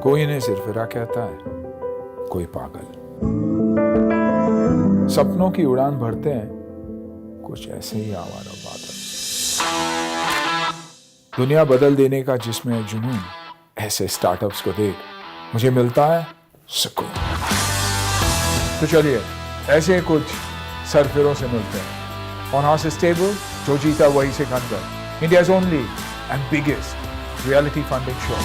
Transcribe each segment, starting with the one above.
कोई इन्हें सिरफिरा कहता है, कोई पागल। सपनों की उड़ान भरते हैं कुछ ऐसे ही आवारा बादल। दुनिया बदल देने का जिसमें जुनून, ऐसे स्टार्टअप्स को देख मुझे मिलता है सुकून। तो चलिए ऐसे कुछ सरफिरों से मिलते हैं। On Horse Stable, जो जीता वही सिकंदर, India's only and biggest reality funding show.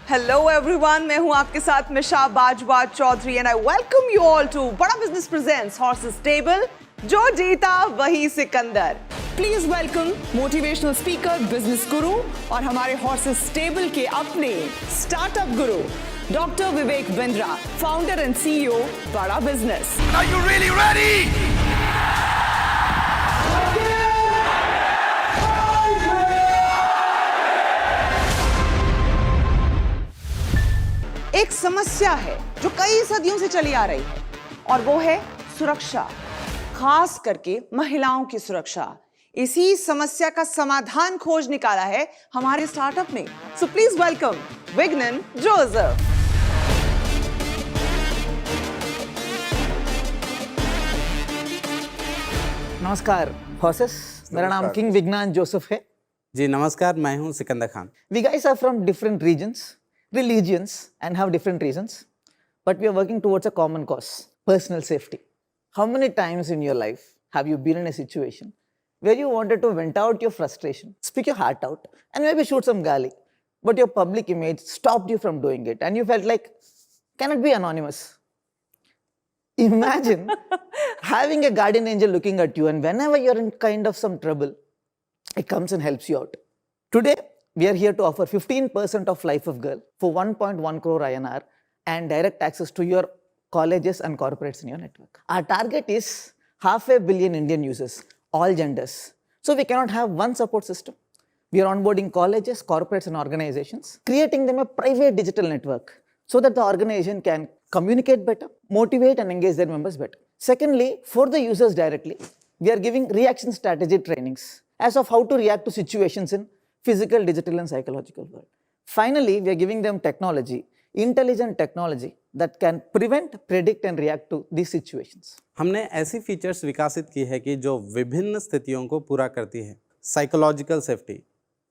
Hello everyone, मैं हूं आपके साथ Misha Bajwa Chaudhary and I welcome you all to Bada business presents horses stable, जो जीता वही सिकंदर। Please welcome motivational speaker, business गुरु और हमारे हॉर्सेस स्टेबल के अपने स्टार्टअप गुरु doctor Vivek Bindra, founder and CEO Bada business. Are you really ready? एक समस्या है जो कई सदियों से चली आ रही है और वो है सुरक्षा, खास करके महिलाओं की सुरक्षा। इसी समस्या का समाधान खोज निकाला है हमारे स्टार्टअप ने। So please welcome Vignan Joseph. नमस्कार हॉर्सेस, मेरा नाम किंग विज्ञान जोसेफ है। जी नमस्कार, मैं हूं Sikandar Khan. We guys are from different regions, religions and have different reasons, but we are working towards a common cause, personal safety. How many times in your life have you been in a situation where you wanted to vent out your frustration, speak your heart out and maybe shoot some galley, but your public image stopped you from doing it and you felt like, can it be anonymous? Imagine having a guardian angel looking at you, and whenever you're in kind of some trouble, it comes and helps you out. Today, we are here to offer 15% of Life of Girl for 1.1 crore INR and direct access to your colleges and corporates in your network. Our target is 500 million Indian users, all genders. So we cannot have one support system. We are onboarding colleges, corporates and organizations, creating them a private digital network so that the organization can communicate better, motivate and engage their members better. Secondly, for the users directly, we are giving reaction strategy trainings as of how to react to situations in physical, digital and psychological world. Finally, we are giving them technology, intelligent technology that can prevent, predict and react to these situations. हमने ऐसी features विकसित की है कि जो विभिन्न स्थितियों को पूरा करती है। साइकोलॉजिकल सेफ्टी,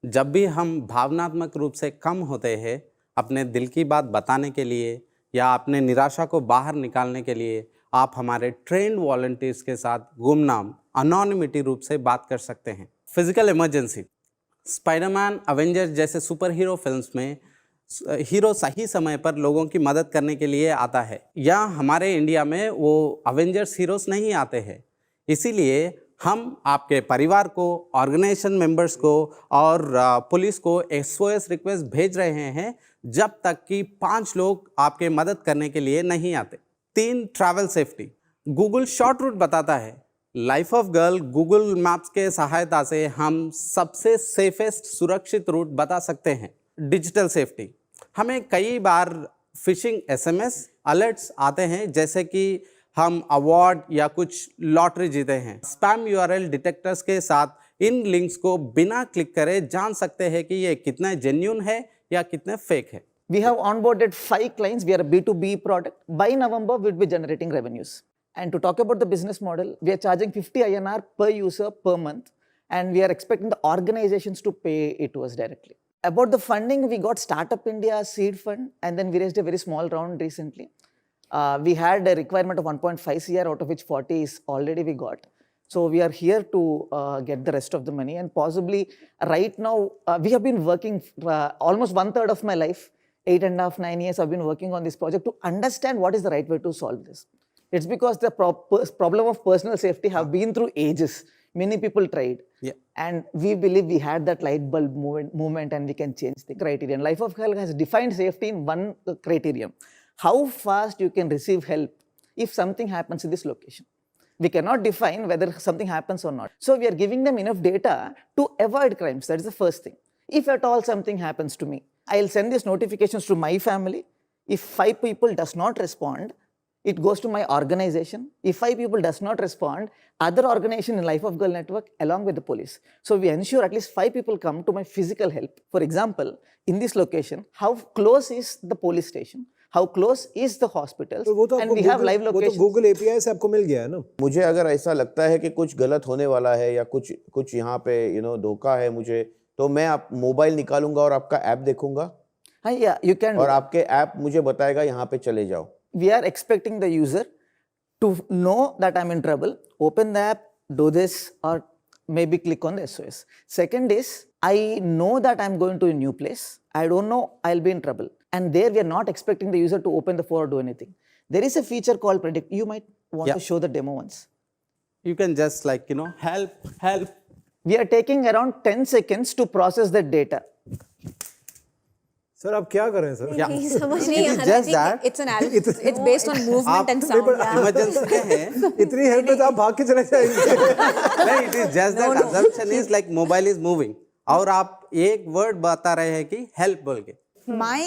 जब भी हम भावनात्मक रूप से कम होते हैं, अपने दिल की बात बताने के लिए या अपने निराशा को बाहर निकालने के लिए आप हमारे ट्रेंड वॉलंटियर्स के साथ गुमनाम अनोनिमिटी रूप से बात कर सकते हैं। फिजिकल इमरजेंसी, स्पाइडरमैन, अवेंजर्स जैसे सुपर हीरो फिल्म्स में हीरो सही समय पर लोगों की मदद करने के लिए आता है, या हमारे इंडिया में वो अवेंजर्स हीरोज़ नहीं आते हैं। इसीलिए हम आपके परिवार को, ऑर्गेनाइजेशन मेंबर्स को और पुलिस को SOS रिक्वेस्ट भेज रहे हैं जब तक कि 5 लोग आपके मदद करने के लिए नहीं आते। 3, travel safety, Google short route बताता है। Life of girl Google maps के सहायता से हम सबसे सेफेस्ट सुरक्षित रूट बता सकते हैं। डिजिटल सेफ्टी, हमें कई बार फिशिंग SMS अलर्ट्स आते हैं, जैसे कि हम अवार्ड या कुछ लॉटरी जीते हैं। स्पैम URL डिटेक्टर्स के साथ इन लिंक्स को बिना क्लिक करे जान सकते हैं कि ये कितना जेन्युइन है या कितने फेक है। We have onboarded 5 clients. We are a B2B product. By November, we'll be generating revenues. And to talk about the business model, we are charging 50 INR per user per month, and we are expecting the organizations to pay it to us directly. About the funding, we got Startup India seed fund, and then we raised a very small round recently. We had a requirement of 1.5 CR, out of which 40 is already we got. So we are here to get the rest of the money, and possibly right now, we have been working almost 1/3 of my life, 8.5, 9 years I've been working on this project to understand what is the right way to solve this. It's because the problem of personal safety have been through ages. Many people tried. Yeah. And we believe we had that light bulb movement and we can change the criterion. Life of Help has defined safety in one criterion. How fast you can receive help if something happens in this location. We cannot define whether something happens or not. So we are giving them enough data to avoid crimes. That is the first thing. If at all something happens to me, I'll send these notifications to my family. If 5 people does not respond, it goes to my organization. If 5 people does not respond, other organization in Life of Girl network along with the police. So we ensure at least 5 people come to my physical help. For example, in this location, how close is the police station? How close is the hospitals? तो वो तो And आपको we have live वो तो locations. Google API से आपको मिल गया है ना। मुझे अगर ऐसा लगता है कि कुछ गलत होने वाला है या कुछ यहाँ पे धोखा है मुझे, तो मैं आप मोबाइल निकालूंगा और आपका ऐप देखूंगा Yeah, you can. और आपके ऐप मुझे बताएगा यहाँ पे चले जाओ। We are expecting the user to know that I'm in trouble, open the app, do this, or maybe click on the SOS. Second is, I know that I'm going to a new place. I don't know I'll be in trouble. And there we are not expecting the user to open the phone or do anything. There is a feature called Predict. You might want Yeah. to show the demo once. You can just like, help. We are taking around 10 seconds to process the data. Sir आप क्या कर रहे हैं sir? नहीं समझ नहीं It is आ रहा just है that- it's analysis it's based on movement and sound yeah. Emergency में है इतनी हेल्प में तो आप भाग के चले जाएंगे। नहीं, it is just that assumption is like mobile is moving और आप एक वर्ड बता रहे हैं कि हेल्प बोल के। My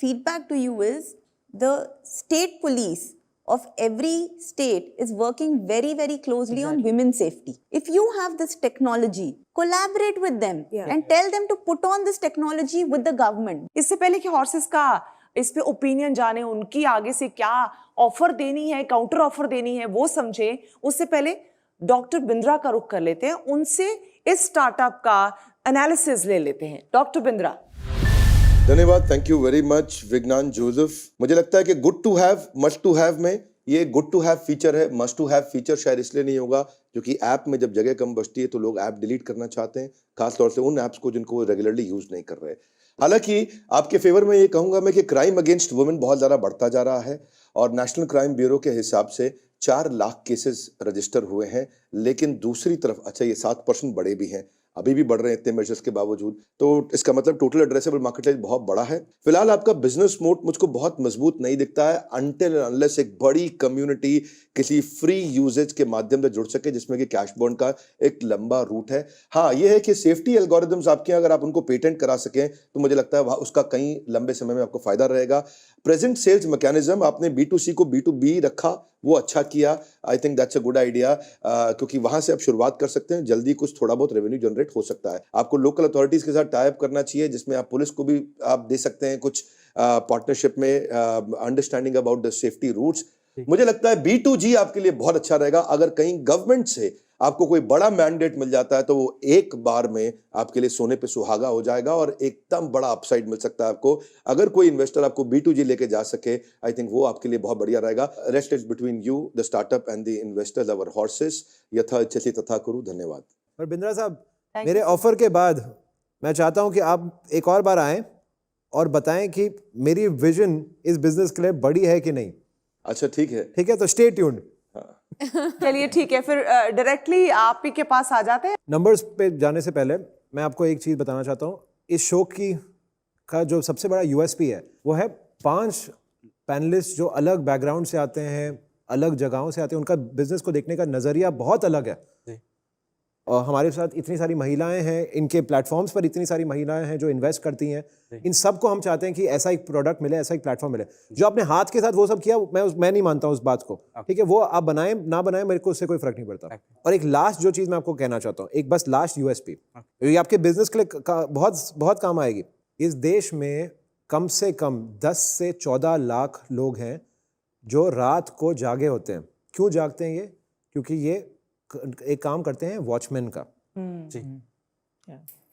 feedback to you is the state police of every state is working very very closely on women's safety. If you have this technology, collaborate with them and tell them to put on this technology with the government. इससे पहले कि horses का इस पे opinion जाने, उनकी आगे से क्या ऑफर देनी है, काउंटर ऑफर देनी है, वो समझे, उससे पहले डॉक्टर बिंद्रा का रुख कर लेते हैं, उनसे इस स्टार्टअप का एनालिसिस ले लेते हैं। डॉक्टर बिंद्रा। धन्यवाद, thank you very much Vigyan Joseph. मुझे लगता है कि good to have must to have में ये गुड टू हैव फीचर है। मस्ट टू हैव फीचर शायद इसलिए नहीं होगा क्योंकि ऐप में जब जगह कम बचती है तो लोग ऐप डिलीट करना चाहते हैं, खासतौर से उन ऐप्स को जिनको वो रेगुलरली यूज नहीं कर रहे। हालांकि आपके फेवर में ये कहूंगा मैं कि क्राइम अगेंस्ट वुमेन बहुत ज़्यादा बढ़ता जा रहा है और नेशनल क्राइम ब्यूरो के हिसाब से 4 लाख केसेस रजिस्टर हुए हैं, लेकिन दूसरी तरफ अच्छा ये 7% बड़े भी हैं, अभी भी बढ़ रहे हैं इतने मेजर्स के बावजूद। तो इसका मतलब टोटल एड्रेसेबल मार्केट बहुत बड़ा है। फिलहाल आपका बिजनेस मोड मुझको बहुत मजबूत नहीं दिखता है अनटिल अनलेस एक बड़ी कम्युनिटी किसी फ्री यूजेज के माध्यम से जुड़ सके जिसमें कि कैश बर्न का एक लंबा रूट है। हाँ, ये है कि सेफ्टी एल्गोरिदम्स आपके अगर आप उनको पेटेंट करा सकें तो मुझे लगता है वहाँ उसका कहीं लंबे समय में आपको फायदा रहेगा। प्रेजेंट सेल्स मैकेनिज्म आपने B2C को B2B रखा, वो अच्छा किया। I think that's a good idea क्योंकि वहां से आप शुरुआत कर सकते हैं, जल्दी कुछ थोड़ा बहुत रेवेन्यू जनरेट हो सकता है। आपको लोकल अथॉरिटीज के साथ टाई अप करना चाहिए जिसमें आप पुलिस को भी आप दे सकते हैं कुछ पार्टनरशिप में, understanding about the safety routes. मुझे लगता है B2G आपके लिए बहुत अच्छा रहेगा। अगर कहीं गवर्नमेंट से आपको कोई बड़ा मैंडेट मिल जाता है तो वो एक बार में आपके लिए सोने पे सुहागा हो जाएगा और एकदम बड़ा अपसाइड मिल सकता है आपको। अगर कोई इन्वेस्टर आपको B2G लेके जा सके, आई थिंक वो आपके लिए बहुत बढ़िया रहेगा। Rest is between you the startup and the investors, our horses. यथा इच्छति तथा कुरु। धन्यवाद। और बिंद्रा साहब, मेरे ऑफर के बाद मैं चाहता हूं कि आप एक और बार आएं और बताएं कि मेरी विजन इस बिजनेस के लिए बड़ी है कि नहीं। अच्छा, ठीक है। ठीक है, तो स्टे ट्यून्ड। चलिए ठीक है, फिर डायरेक्टली आप ही के पास आ जाते हैं। नंबर्स पे जाने से पहले मैं आपको एक चीज़ बताना चाहता हूँ। इस शो का जो सबसे बड़ा USP है वो है 5 पैनलिस्ट जो अलग बैकग्राउंड से आते हैं, अलग जगहों से आते हैं, उनका बिजनेस को देखने का नज़रिया बहुत अलग है। और हमारे साथ इतनी सारी महिलाएं हैं, इनके प्लेटफॉर्म्स पर इतनी सारी महिलाएं हैं जो इन्वेस्ट करती हैं। इन सब को हम चाहते हैं कि ऐसा एक प्रोडक्ट मिले, ऐसा एक प्लेटफॉर्म मिले। जो आपने हाथ के साथ वो सब किया, मैं नहीं मानता उस बात को। ठीक है, वो आप बनाएं ना बनाएं, मेरे को उससे कोई फर्क नहीं पड़ता। और एक लास्ट जो चीज़ मैं आपको कहना चाहता हूँ, एक बस लास्ट USP, ये आपके बिजनेस के लिए बहुत बहुत काम आएगी। इस देश में कम से कम 10 से 14 लाख लोग हैं जो रात को जागे होते हैं। क्यों जागते हैं ये? क्योंकि ये एक काम करते हैं वॉचमैन का। जी,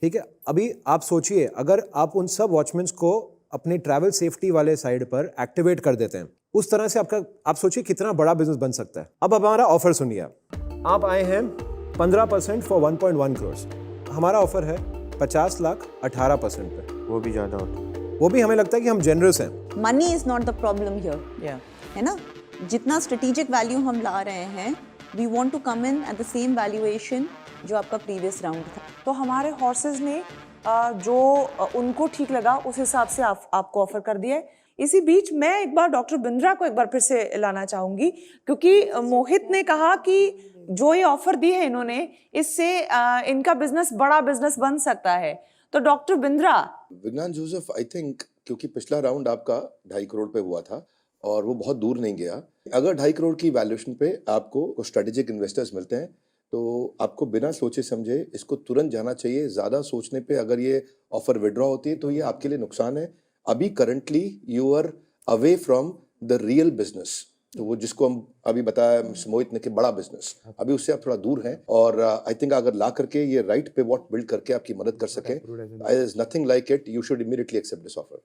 ठीक है। अभी आप सोचिए, अगर आप उन सब वॉचमैन्स को अपने ट्रैवल सेफ्टी वाले साइड पर एक्टिवेट कर देते हैं, उस तरह से आप सोचिए कितना बड़ा बिजनेस बन सकता है। अब हमारा ऑफर सुनिए। आप आए हैं 15% फॉर 1.1 करोड़। हमारा ऑफर है 50 लाख 18% पे। वो भी ज़्यादा होता है। वो भी हमें लगता है कि हम जेनरस हैं। money is not the problem here है ना। जितना स्ट्रेटेजिक वैल्यू हम ला रहे हैं, we want to come in at the same valuation जो आपका प्रीवियस राउंड था। तो हमारे हॉर्सेस ने जो उनको ठीक लगा उस हिसाब से आपको ऑफर कर दिया है। इसी बीच मैं एक बार डॉक्टर बिंद्रा को एक बार फिर से लाना चाहूंगी क्योंकि मोहित ने कहा कि जो ये ऑफर दी है इन्होंने, इससे इनका बिजनेस बड़ा बिजनेस बन सकता है। तो डॉक्टर बिंद्रा। विज्ञान जोसेफ, आई थिंक क्योंकि पिछला राउंड आपका 2.5 करोड़ पे हुआ था और वो बहुत दूर नहीं गया। अगर 2.5 करोड़ की वैल्यूएशन पे आपको स्ट्रेटेजिक इन्वेस्टर्स मिलते हैं तो आपको बिना सोचे समझे इसको तुरंत जाना चाहिए। ज़्यादा सोचने पे अगर ये ऑफर विड्रॉ होती है तो ये आपके लिए नुकसान है। अभी currently you are away from the real business, तो वो जिसको हम अभी बताया मोहित ने कि बड़ा बिजनेस, अभी उससे आप थोड़ा दूर हैं। और आई थिंक अगर ला करके ये राइट पिवट बिल्ड करके आपकी मदद कर सके, is nothing like it, you should immediately accept this offer.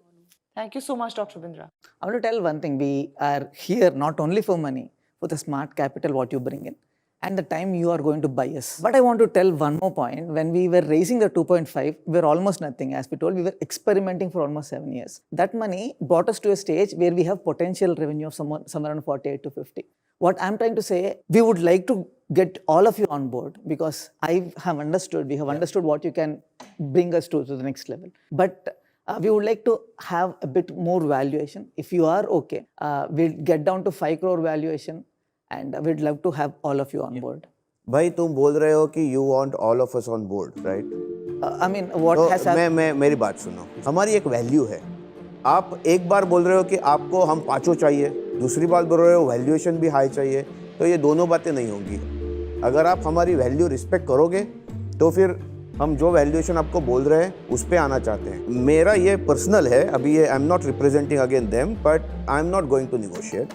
Thank you so much, Dr. Bindra. I want to tell one thing. We are here not only for money, for the smart capital what you bring in and the time you are going to buy us. But I want to tell one more point. When we were raising the 2.5, we were almost nothing. As we told, we were experimenting for almost 7 years. That money brought us to a stage where we have potential revenue of somewhere around 48 to 50. What I'm trying to say, we would like to get all of you on board because we have understood what you can bring us to the next level. But we would like to have a bit more valuation. If you are okay, we'll get down to 5 crore valuation and we'd love to have all of you on board. भाई तुम बोल रहे हो कि you want all of us on board, right? I mean, what has happened? मैं मेरी बात सुनो, हमारी एक वैल्यू है। आप एक बार बोल रहे हो कि आपको हम पाँचों चाहिए, दूसरी बात बोल रहे हो वैल्यूएशन भी हाई चाहिए, तो ये दोनों बातें नहीं होंगी। अगर आप हमारी वैल्यू रिस्पेक्ट करोगे तो फिर हम जो वैल्यूएशन आपको बोल रहे हैं उस पे आना चाहते हैं। मेरा ये पर्सनल है, अभी ये I am not representing again them, but I am not going to negotiate.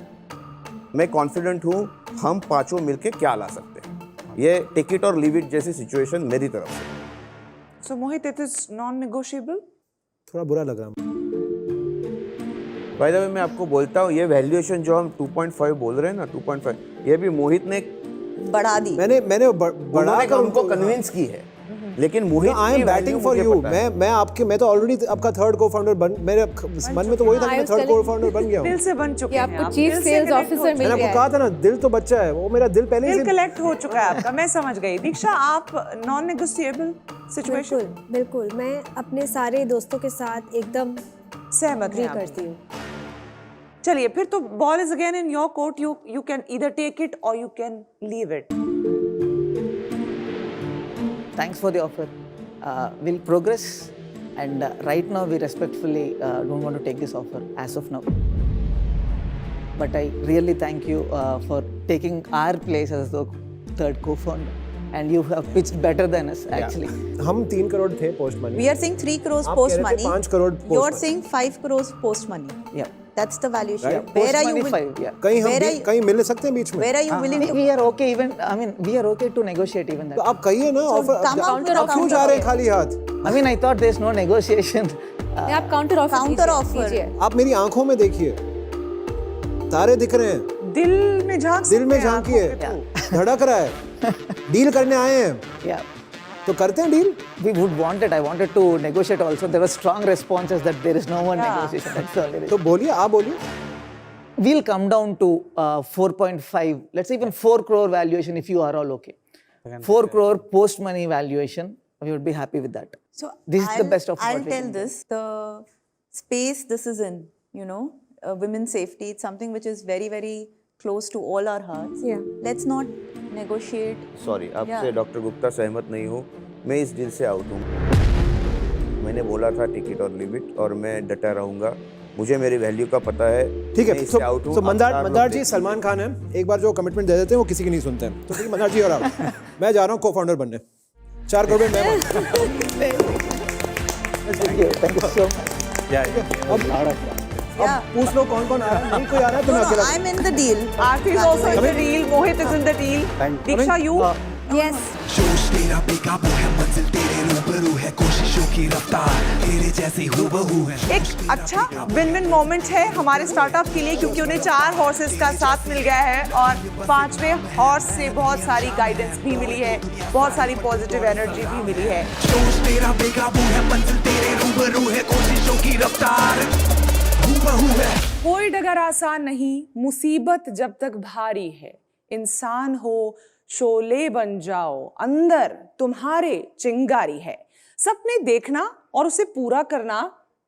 मैं कॉन्फिडेंट हूँ हम पाँचों मिलके क्या ला सकते हैं। ये टेक इट और लीव इट जैसी सिचुएशन मेरी तरफ से। So Mohit, it is non-negotiable. थोड़ा बुरा लग रहा है। बाय द वे मैं आपको बोलता हूँ ये वैल्यूएशन जो हम 2.5 बोल रहे हैं ना, 2.5 ये भी मोहित ने बढ़ा दी। मैंने बढ़ा कर उनको कन्विंस की है, लेकिन Mohit I am batting for you. मैं तो ऑलरेडी आपका थर्ड को फाउंडर मेरे मन में तो वही था कि मैं थर्ड को फाउंडर बन गया हूँ। दिल से बन चुके हैं आपको आप, चीफ दिल से सेल्स connect ऑफिसर हो मिल मैंने गया आपको कहा था ना, दिल तो बच्चा है, वो मेरा दिल पहले दिल से कलेक्ट हो चुका है आपका, मैं समझ गई। दीक्षा, आप नॉन नेगोशिएबल सिचुएशन बिल्कुल बिल्कुल, मैं अपने सारे दोस्तों के साथ एकदम सहमत एग्री हैं आप। करती हूँ। चलिए फिर तो ball is again in your court. You can either take it or you can leave it. Thanks for the offer. We'll progress and right now we respectfully don't want to take this offer as of now. But I really thank you for taking our place as the third co-founder and you have pitched better than us actually. हम 3 करोड़ थे post money. We are saying 3 crores आप post कह रहे थे money. 5 crore post You are money। saying 5 crores post money. Yeah. That's the valuation. Right. Where Post are you? money will- 5, yeah. कहीं हम Where are you- कहीं मिल सकते हैं बीच में। Where are you willing to? We are okay even, I mean, we are okay to negotiate even तो that. आप कहिए ना So offer. come out with a आप क्यों counter जा रहे हैं offer. खाली हाथ? I mean, I thought there's no negotiation. आप काउंटर ऑफर Counter offer. आप मेरी आंखों में देखिए, तारे दिख रहे हैं, दिल में झांक दिल में सकते हैं झांकिए, आंखों के धड़क रहा है, डील करने आए हैं Yeah. तो करते हैं deal. We would want it. I wanted to negotiate also. There were strong responses that there is no one negotiation. That's the only reason. तो बोलिए, आप बोलिए। We'll come down to 4.5, let's say even 4 crore valuation if you are all okay. 4 crore post money valuation, we would be happy with that. So This is the best of I'll what we tell can do. this: the space this is in, women's safety. It's something which is very, very close to all our hearts. Yeah. Let's not negotiate. Sorry आपसे Yeah. Doctor Gupta सहमत नहीं हूँ, मैं इस deal से out हूँ। मैंने बोला था टिकट और लिमिट और मैं डटा रहूँगा, मुझे मेरी वैल्यू का पता है। ठीक मैं है, इससे आउट हूँ। तो आप मंदार चार लोग मंदार जी देखिए। सलमान खान है, एक बार जो कमिटमेंट दे देते हैं वो किसी की नहीं सुनते हैं। तो ठीक है मंदार जी और आप, मैं जा रहा हूँ को-फाउंडर बनने। 4 करोड़ में मैं Thank you so much. Yeah. पूछ लो कौन कौन आ रहा है, नहीं कोई आ रहा है तो मैं No, अकेला। I'm in the deal. Aarti is also in the deal. Mohit is in the deal. Diksha, you? Yes जोश तेरा बेकाबू है, मंजिल तेरे रूबरू है, कोशिशों की रफ्तार तेरे जैसी हूबहू है। एक अच्छा विन विन मोमेंट है हमारे स्टार्टअप के लिए क्योंकि उन्हें 4 हॉर्सेस का साथ मिल गया है और 5वें हॉर्स से बहुत सारी गाइडेंस भी मिली है, बहुत सारी पॉजिटिव एनर्जी भी मिली है। जोश तेरा बेकाबू है, मंजिल तेरे रूबरू है, कोशिशों की रफ्तार हूबहू है। कोई डगर आसान नहीं, मुसीबत जब तक भारी है, इंसान हो शोले बन जाओ, अंदर तुम्हारे चिंगारी है। सपने देखना और उसे पूरा करना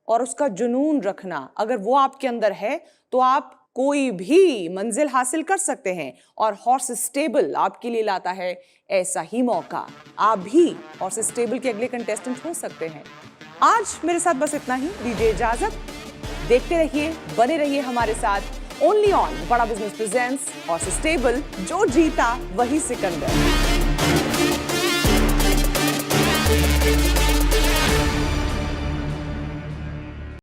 और उसका जुनून रखना, अगर वो आपके अंदर है तो आप कोई भी मंजिल हासिल कर सकते हैं और हॉर्स स्टेबल आपके लिए लाता है ऐसा ही मौका। आप भी हॉर्स स्टेबल के अगले कंटेस्टेंट हो सकते हैं। आज मेरे साथ बस इतना ही, दीजिए इजाजत। देखते रहिए, बने रहिए हमारे साथ only on Bada Business Presents Horses Stable, जो जीता वही सिकंदर।